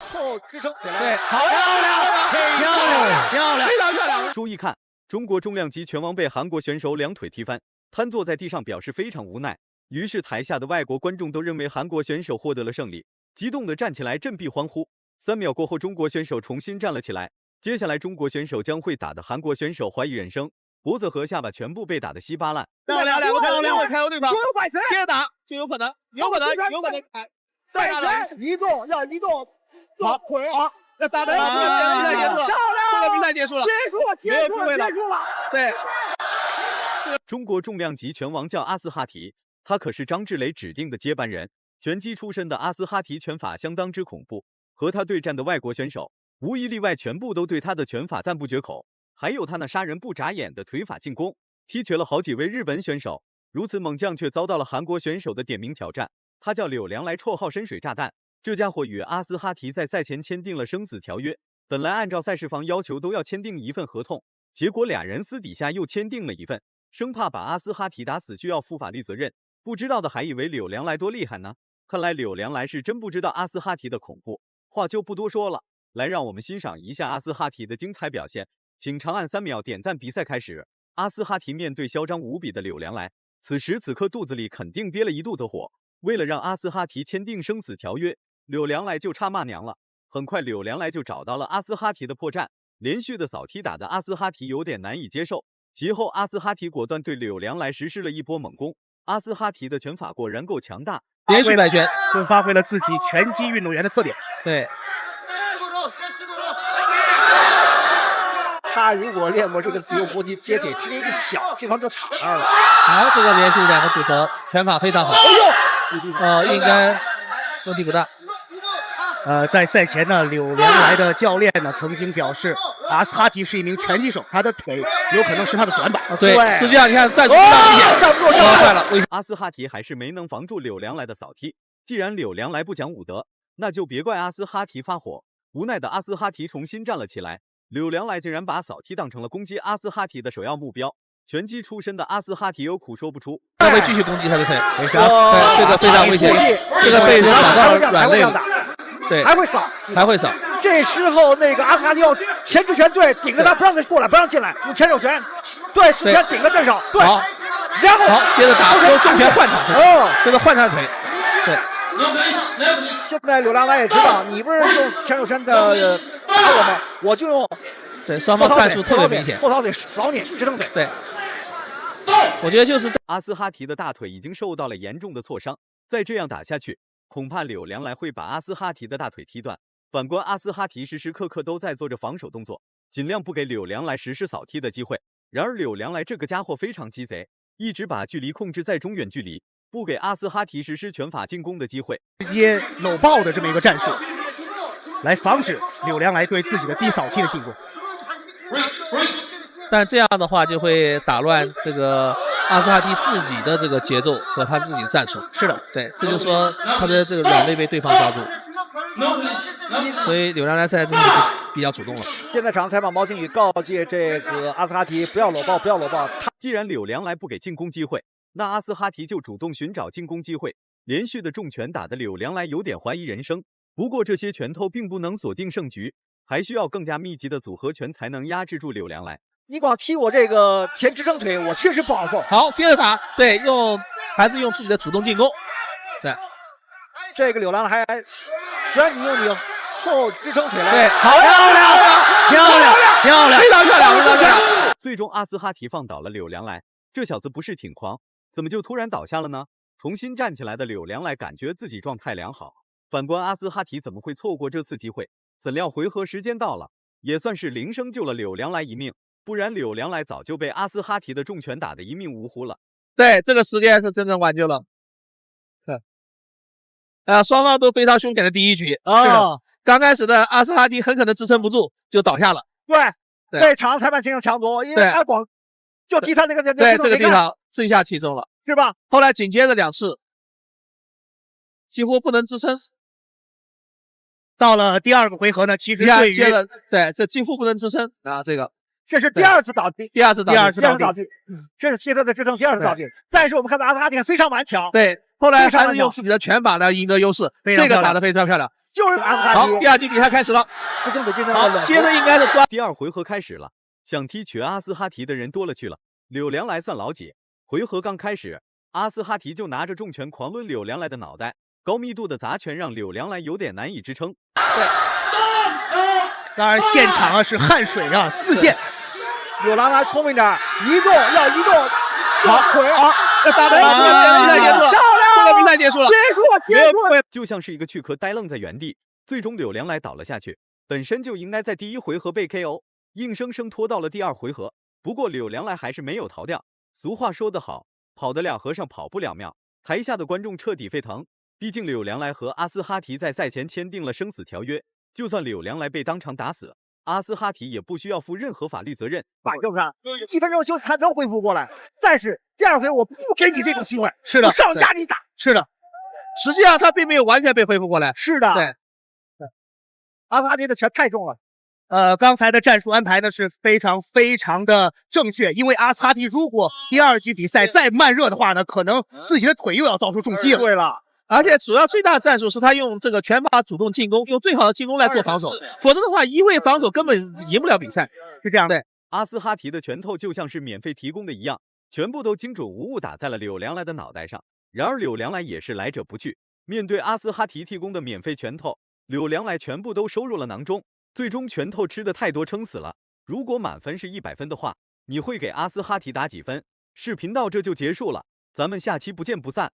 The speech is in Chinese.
后支撑起来。对，好漂亮，非常漂亮。注意看，中国重量级拳王被韩国选手两腿踢翻，瘫坐在地上，表示非常无奈。于是台下的外国观众都认为韩国选手获得了胜利，激动地站起来振臂欢呼。3秒过后，中国选手重新站了起来。接下来，中国选手将会打的韩国选手怀疑人生，脖子和下巴全部被打得稀巴烂。漂亮，两个开后对方，接着打就有可能，再打移动要移动，好腿好，那打的这个比赛结束了，这个比赛结束了，结束了，对。中国重量级拳王叫阿斯哈提，他可是张志磊指定的接班人。拳击出身的阿斯哈提拳法相当之恐怖，和他对战的外国选手无一例外全部都对他的拳法赞不绝口，还有他那杀人不眨眼的腿法进攻，踢瘸了好几位日本选手。如此猛将却遭到了韩国选手的点名挑战。他叫柳良来，绰号深水炸弹。这家伙与阿斯哈提在赛前签订了生死条约，本来按照赛事方要求都要签订一份合同，结果俩人私底下又签订了一份，生怕把阿斯哈提打死需要负法律责任。不知道的还以为柳良来多厉害呢，看来柳良来是真不知道阿斯哈提的恐怖。话就不多说了，来让我们欣赏一下阿斯哈提的精彩表现。请长按3秒点赞。比赛开始，阿斯哈提面对嚣张无比的柳良来，此时此刻肚子里肯定憋了一肚子火。为了让阿斯哈提签订生死条约，柳良来就差骂娘了。很快柳良来就找到了阿斯哈提的破绽，连续的扫踢打的阿斯哈提有点难以接受。其后阿斯哈提果断对柳良来实施了一波猛攻。阿斯哈提的拳法果然够强大，连续摆拳，就发挥了自己拳击运动员的特点。对，他如果练过这个自由搏击，接腿直接一挑，对方就躺那儿了。好，这个连续2个组合，拳法非常好。应该问题不大。在赛前呢，柳良来的教练呢曾经表示，阿斯哈提是一名拳击手，他的腿有可能是他的短板。对，实际上你看赛出非常危险，站不住，坏了。阿斯哈提还是没能防住柳良来的扫踢。既然柳良来不讲武德，那就别怪阿斯哈提发火。无奈的阿斯哈提重新站了起来，柳良来竟然把扫踢当成了攻击阿斯哈提的首要目标。拳击出身的阿斯哈提有苦说不出，他会继续攻击他的腿，这个非常危险，这个被人扫到了软肋了，对，还会扫。这时候那个阿斯哈提要前置拳，对，顶着他不让他过来，不让进来，用前手拳，对，死拳顶在阵上，对，然后好，接着打，用重拳换他，这个换他的腿，对。现在柳良来也知道，你不是用前手拳的打我吗？我就用，对，双方战术特别明显，后槽腿扫你，支撑腿，对。我觉得就是阿斯哈提的大腿已经受到了严重的挫伤，再这样打下去，恐怕柳良来会把阿斯哈提的大腿踢断。反观阿斯哈提时时刻刻都在做着防守动作，尽量不给柳良来实施扫踢的机会。然而柳良来这个家伙非常鸡贼，一直把距离控制在中远距离，不给阿斯哈提实施拳法进攻的机会，直接搂抱的这么一个战术，来防止柳良来对自己的低扫踢的进攻。但这样的话就会打乱这个阿斯哈提自己的这个节奏和他自己的战术。是的，对，这就是说他的这个软肋被对方抓住，所以柳良来赛这就比较主动了。现在场裁判毛靖宇告诫这个阿斯哈提不要搂抱，不要搂抱。既然柳良来不给进攻机会，那阿斯哈提就主动寻找进攻机会。连续的重拳打得柳良来有点怀疑人生。不过这些拳头并不能锁定胜局，还需要更加密集的组合拳才能压制住柳良来。你光踢我这个前支撑腿，我确实不好受。好，接着打，对，还是用自己的主动进攻。对，这个柳良来还虽然你用你后支撑腿来，对，好，漂亮，非常漂亮。最终阿斯哈提放倒了柳良来，这小子不是挺狂，怎么就突然倒下了呢？重新站起来的柳良来感觉自己状态良好，反观阿斯哈提怎么会错过这次机会？怎料回合时间到了，也算是铃声救了柳良来一命。不然柳良来早就被阿斯哈提的重拳打得一命呜呼了。对，这个时间是真正挽救了。双方都非常凶险的第一局啊，刚开始的阿斯哈提很可能支撑不住就倒下了。对，被场上裁判进行抢夺，因为他光就踢他那个对这个地方这下踢中了，是吧？后来紧接着2次几乎不能支撑。到了第2个回合呢，其实对这几乎不能支撑啊，这是第2次倒地，第二次倒地，这是踢他的支撑，第2次倒地。但是我们看到阿斯哈提非常顽强，对，后来还是用自己的拳法来赢得优势，这个打得非常漂亮。就是阿斯哈好，提。第2局比赛开始了。好，接着应该是抓。第2回合开始了，想踢瘸阿斯哈提的人多了去了。柳良来算老几？回合刚开始，阿斯哈提就拿着重拳狂抡柳良来的脑袋，高密度的砸拳让柳良来有点难以支撑。对，当然现场啊是汗水啊四溅。柳良来聪明点，移动要移动。好，好，这打的这个比赛结束了，这个比赛结束了，结束。就像是一个躯壳呆愣在原地，最终柳良来倒了下去。本身就应该在第1回合被 KO， 硬生生拖到了第2回合。不过柳良来还是没有逃掉。俗话说得好，跑得了和尚跑不了庙。台下的观众彻底沸腾，毕竟柳良来和阿斯哈提在赛前签订了生死条约，就算柳良来被当场打死，阿斯哈提也不需要负任何法律责任。是不是？1分钟休息还能恢复过来，但是第2回我不给你这种机会。是的，上架你打。是的，实际上他并没有完全被恢复过来。是的，对，阿斯哈提的拳太重了。刚才的战术安排呢是非常的正确，因为阿斯哈提如果第2局比赛再慢热的话呢，可能自己的腿又要遭受重击了。对了，而且主要最大的战术是他用这个拳法主动进攻，用最好的进攻来做防守，否则的话一味防守根本赢不了比赛。是这样的。阿斯哈提的拳头就像是免费提供的一样，全部都精准无误打在了柳良来的脑袋上。然而柳良来也是来者不拒，面对阿斯哈提提供的免费拳头，柳良来全部都收入了囊中。最终拳头吃的太多撑死了。如果满分是100分的话，你会给阿斯哈提打几分？视频到这就结束了，咱们下期不见不散。